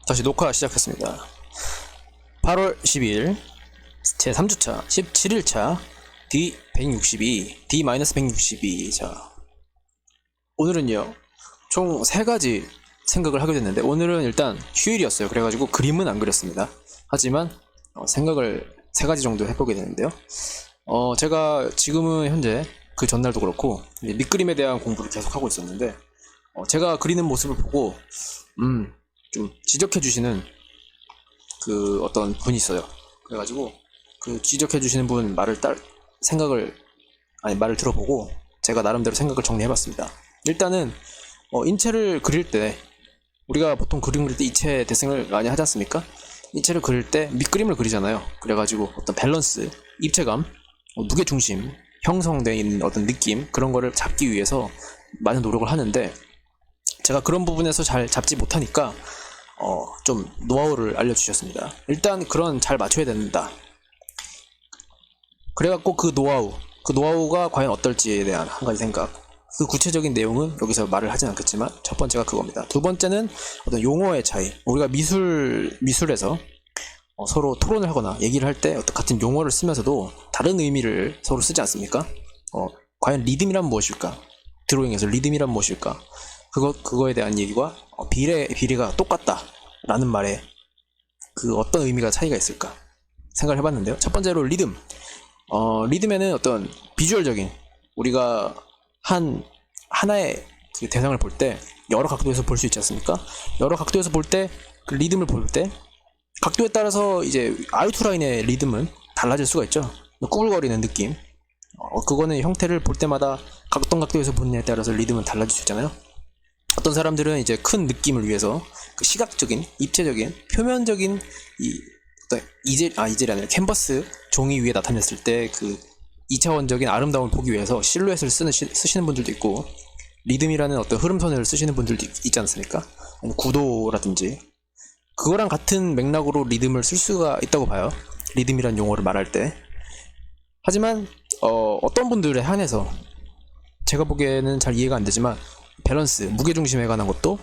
다시 녹화 시작했습니다. 8월 10일 제 3주차 17일차 D162 D-162. 자, 오늘은요 총 3가지 생각을 하게 됐는데, 오늘은 일단 휴일이었어요. 그래가지고 그림은 안 그렸습니다. 하지만 생각을 3가지 정도 해보게 되는데요. 제가 지금은 현재 그 전날도 그렇고 밑그림에 대한 공부를 계속 하고 있었는데, 제가 그리는 모습을 보고 좀 지적해 주시는 그 어떤 분이 있어요. 그래가지고 그 지적해 주시는 분 말을 말을 들어보고 제가 나름대로 생각을 정리해봤습니다. 일단은 인체를 그릴 때, 우리가 보통 그림 그릴 때 이체 대생을 많이 하지 않습니까? 인체를 그릴 때 밑그림을 그리잖아요. 그래가지고 어떤 밸런스, 입체감, 무게중심, 형성되어 있는 어떤 느낌, 그런 거를 잡기 위해서 많은 노력을 하는데, 제가 그런 부분에서 잘 잡지 못하니까 좀 노하우를 알려주셨습니다. 일단 그런 잘 맞춰야 된다. 그래갖고 그 노하우가 과연 어떨지에 대한 한 가지 생각. 그 구체적인 내용은 여기서 말을 하진 않겠지만, 첫 번째가 그겁니다. 두 번째는 어떤 용어의 차이. 우리가 미술에서 서로 토론을 하거나 얘기를 할 때 어떤 같은 용어를 쓰면서도 다른 의미를 서로 쓰지 않습니까? 과연 리듬이란 무엇일까? 드로잉에서 리듬이란 무엇일까? 그거에 대한 얘기와 비례가 똑같다 라는 말에 그 어떤 의미가 차이가 있을까 생각을 해봤는데요. 첫 번째로 리듬. 리듬에는 어떤 비주얼적인, 우리가 하나의 그 대상을 볼 때 여러 각도에서 볼 수 있지 않습니까? 여러 각도에서 볼 때 그 리듬을 볼 때 각도에 따라서 이제 아우트라인의 리듬은 달라질 수가 있죠. 꾸불거리는 느낌. 그거는 형태를 볼 때마다 어떤 각도에서 보느냐에 따라서 리듬은 달라질 수 있잖아요. 어떤 사람들은 이제 큰 느낌을 위해서 그 시각적인, 입체적인, 표면적인 이젤이 아니라 캔버스 종이 위에 나타냈을 때 그 2차원적인 아름다움을 보기 위해서 실루엣을 쓰시는 분들도 있고, 리듬이라는 어떤 흐름선을 쓰시는 분들도 있지 않습니까? 구도라든지 그거랑 같은 맥락으로 리듬을 쓸 수가 있다고 봐요. 리듬이란 용어를 말할 때. 하지만 어떤 분들에 한해서 제가 보기에는 잘 이해가 안 되지만, 밸런스, 무게중심에 관한 것도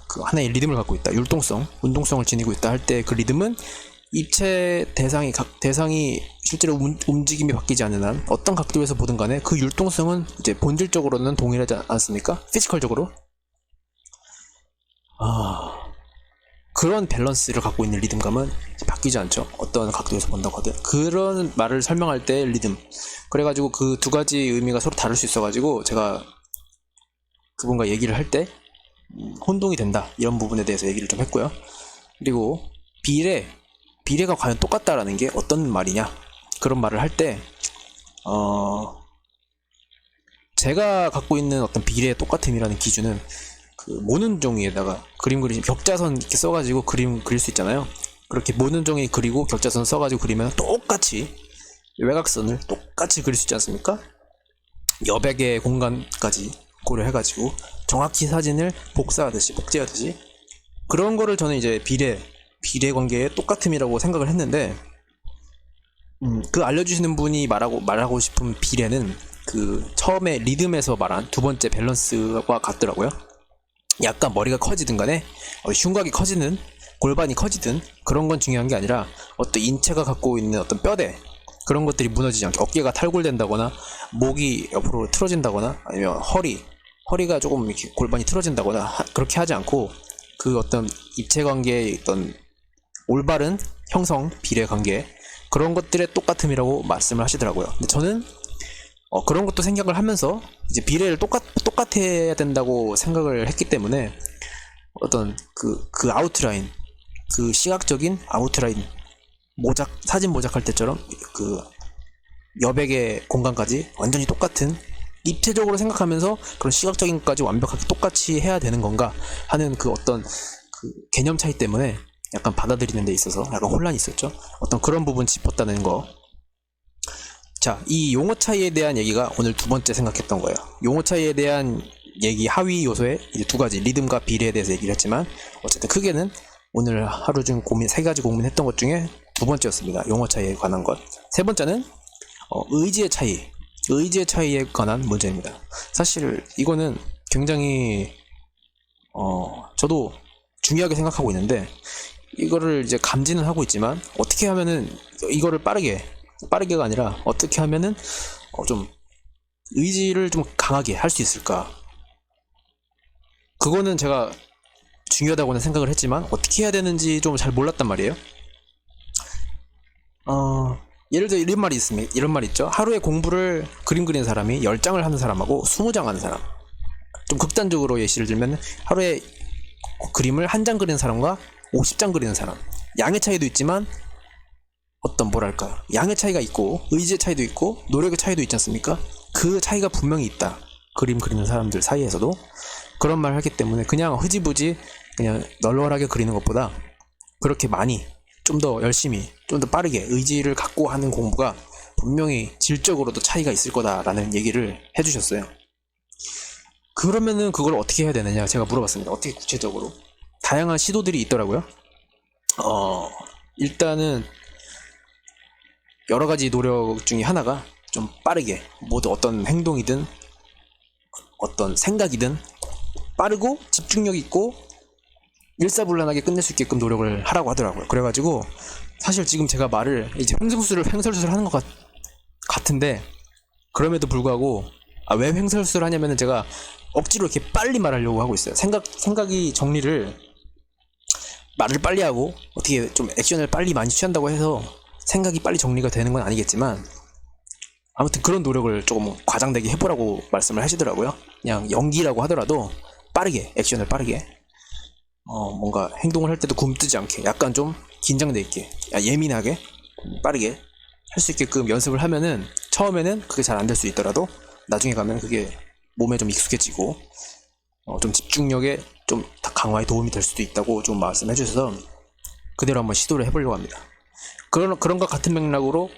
그 하나의 리듬을 갖고 있다. 율동성, 운동성을 지니고 있다 할 때 그 리듬은 입체 대상이 실제로 움직임이 바뀌지 않는 한 어떤 각도에서 보든 간에 그 율동성은 이제 본질적으로는 동일하지 않습니까? 피지컬적으로. 그런 밸런스를 갖고 있는 리듬감은 바뀌지 않죠. 어떤 각도에서 본다고 하든. 그런 말을 설명할 때 리듬. 그래가지고 그 두 가지 의미가 서로 다를 수 있어가지고 제가 그분과 얘기를 할 때 혼동이 된다, 이런 부분에 대해서 얘기를 좀 했고요. 그리고 비례가 과연 똑같다라는 게 어떤 말이냐, 그런 말을 할 때 제가 갖고 있는 어떤 비례의 똑같음이라는 기준은 그 모는 종이에다가 그림 그리시 격자선 이렇게 써가지고 그림 그릴 수 있잖아요. 그렇게 모는 종이 그리고 격자선 써가지고 그리면 똑같이 외곽선을 똑같이 그릴 수 있지 않습니까? 여백의 공간까지 고려해가지고 정확히 사진을 복제하듯이 그런 거를 저는 이제 비례 관계의 똑같음이라고 생각을 했는데, 그 알려주시는 분이 말하고 싶은 비례는 그 처음에 리듬에서 말한 두 번째 밸런스와 같더라고요. 약간 머리가 커지든 간에 흉곽이 커지든 골반이 커지든 그런 건 중요한 게 아니라, 어떤 인체가 갖고 있는 어떤 뼈대, 그런 것들이 무너지지 않게, 어깨가 탈골된다거나 목이 옆으로 틀어진다거나 아니면 허리가 조금 이렇게 골반이 틀어진다거나 그렇게 하지 않고, 그 어떤 입체 관계의 어떤 올바른 형성, 비례 관계, 그런 것들의 똑같음이라고 말씀을 하시더라고요. 근데 저는 그런 것도 생각을 하면서 이제 비례를 똑같아야 된다고 생각을 했기 때문에, 어떤 그 아웃라인, 그 시각적인 아웃라인, 사진 모작할 때처럼 그 여백의 공간까지 완전히 똑같은, 입체적으로 생각하면서 그런 시각적인 것까지 완벽하게 똑같이 해야 되는 건가 하는 그 어떤 그 개념 차이 때문에 약간 받아들이는 데 있어서 약간 혼란이 있었죠. 어떤 그런 부분 짚었다는 거. 자, 이 용어 차이에 대한 얘기가 오늘 두 번째 생각했던 거예요. 용어 차이에 대한 얘기, 하위 요소에 이제 두 가지, 리듬과 비례에 대해서 얘기를 했지만, 어쨌든 크게는 오늘 하루 중 세 가지 고민했던 것 중에 두 번째였습니다. 용어 차이에 관한 것. 세 번째는 의지의 차이에 관한 문제입니다. 사실 이거는 굉장히 저도 중요하게 생각하고 있는데, 이거를 이제 감지는 하고 있지만 어떻게 하면은 이거를 빠르게가 아니라 어떻게 하면은 좀 의지를 좀 강하게 할 수 있을까? 그거는 제가 중요하다고는 생각을 했지만 어떻게 해야 되는지 좀 잘 몰랐단 말이에요. 예를 들어 이런 말이 있죠. 하루에 공부를 그림 그리는 사람이 10장을 하는 사람하고 20장 하는 사람. 좀 극단적으로 예시를 들면 하루에 그림을 1장 그리는 사람과 50장 그리는 사람. 양의 차이도 있지만 뭐랄까, 양의 차이가 있고 의지의 차이도 있고 노력의 차이도 있지 않습니까? 그 차이가 분명히 있다. 그림 그리는 사람들 사이에서도 그런 말을 하기 때문에 그냥 흐지부지 그냥 널널하게 그리는 것보다 그렇게 많이 좀 더 열심히 좀 더 빠르게 의지를 갖고 하는 공부가 분명히 질적으로도 차이가 있을 거다라는 얘기를 해주셨어요. 그러면은 그걸 어떻게 해야 되느냐 제가 물어봤습니다. 어떻게 구체적으로. 다양한 시도들이 있더라고요. 일단은 여러 가지 노력 중에 하나가 좀 빠르게 모두 어떤 행동이든 어떤 생각이든 빠르고 집중력 있고 일사불란하게 끝낼 수 있게끔 노력을 하라고 하더라고요. 그래가지고 사실 지금 제가 말을 이제 횡설수설 하는 것 같은데 그럼에도 불구하고 왜 횡설수설 하냐면은 제가 억지로 이렇게 빨리 말하려고 하고 있어요. 생각이 정리를 말을 빨리 하고 어떻게 좀 액션을 빨리 많이 취한다고 해서 생각이 빨리 정리가 되는 건 아니겠지만 아무튼 그런 노력을 조금 과장되게 해보라고 말씀을 하시더라고요. 그냥 연기라고 하더라도 빠르게 액션을 빠르게 뭔가 행동을 할 때도 굼뜨지 않게 약간 좀 긴장돼 있게 예민하게 빠르게 할 수 있게끔 연습을 하면은 처음에는 그게 잘 안 될 수 있더라도 나중에 가면 그게 몸에 좀 익숙해지고 좀 집중력에 좀 강화에 도움이 될 수도 있다고 좀 말씀해 주셔서 그대로 한번 시도를 해보려고 합니다. 그런 것 같은 맥락으로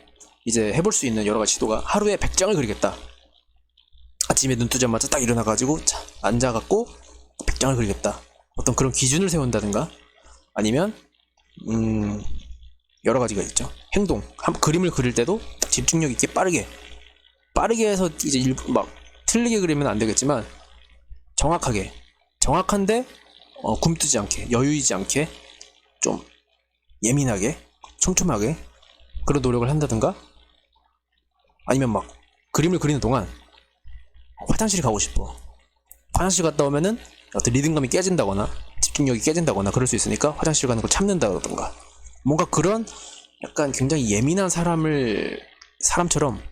이제 해볼 수 있는 여러 가지 시도가 하루에 100장을 그리겠다. 아침에 눈 뜨자마자 딱 일어나가지고 앉아갖고 100장을 그리겠다. 어떤 그런 기준을 세운다든가 아니면 여러 가지가 있죠. 행동, 그림을 그릴 때도 딱 집중력 있게 빠르게 해서 이제 막 틀리게 그리면 안 되겠지만 정확한데 굼뜨지 않게 여유이지 않게 좀 예민하게 촘촘하게 그런 노력을 한다든가 아니면 막 그림을 그리는 동안 화장실 가고 싶어. 화장실 갔다 오면은 어떤 리듬감이 깨진다거나 집중력이 깨진다거나 그럴 수 있으니까 화장실 가는 걸 참는다던가 뭔가 그런 약간 굉장히 예민한 사람처럼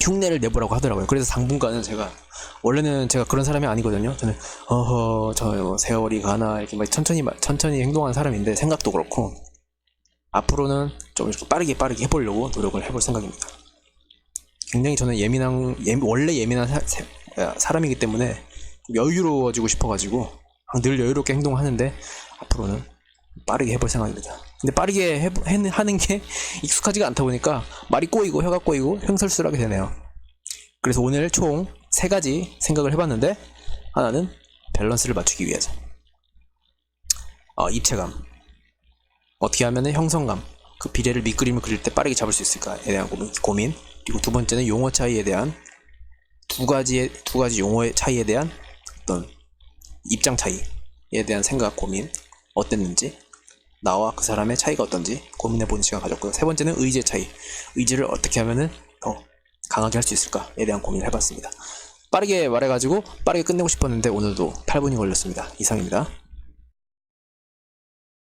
흉내를 내보라고 하더라고요. 그래서 당분간은 원래는 제가 그런 사람이 아니거든요. 저는 저 세월이 가나 이렇게 막 천천히 행동하는 사람인데 생각도 그렇고 앞으로는 좀 이렇게 빠르게 해보려고 노력을 해볼 생각입니다. 굉장히 저는 원래 예민한 사람이기 때문에 여유로워지고 싶어가지고 늘 여유롭게 행동하는데 앞으로는 빠르게 해볼 생각입니다. 근데 빠르게 하는 게 익숙하지가 않다 보니까 말이 꼬이고 혀가 꼬이고 횡설수설하게 되네요. 그래서 오늘 총 3가지 생각을 해봤는데 하나는 밸런스를 맞추기 위해서 입체감 어떻게 하면 형성감 그 비례를 밑그림을 그릴 때 빠르게 잡을 수 있을까에 대한 고민 그리고 두 번째는 용어 차이에 대한 두 가지 용어의 차이에 대한 어떤 입장 차이에 대한 생각 고민 어땠는지 나와 그 사람의 차이가 어떤지 고민해보는 시간 가졌고요. 세 번째는 의지의 차이 의지를 어떻게 하면은 더 강하게 할 수 있을까에 대한 고민을 해봤습니다. 빠르게 말해가지고 빠르게 끝내고 싶었는데 오늘도 8분이 걸렸습니다. 이상입니다.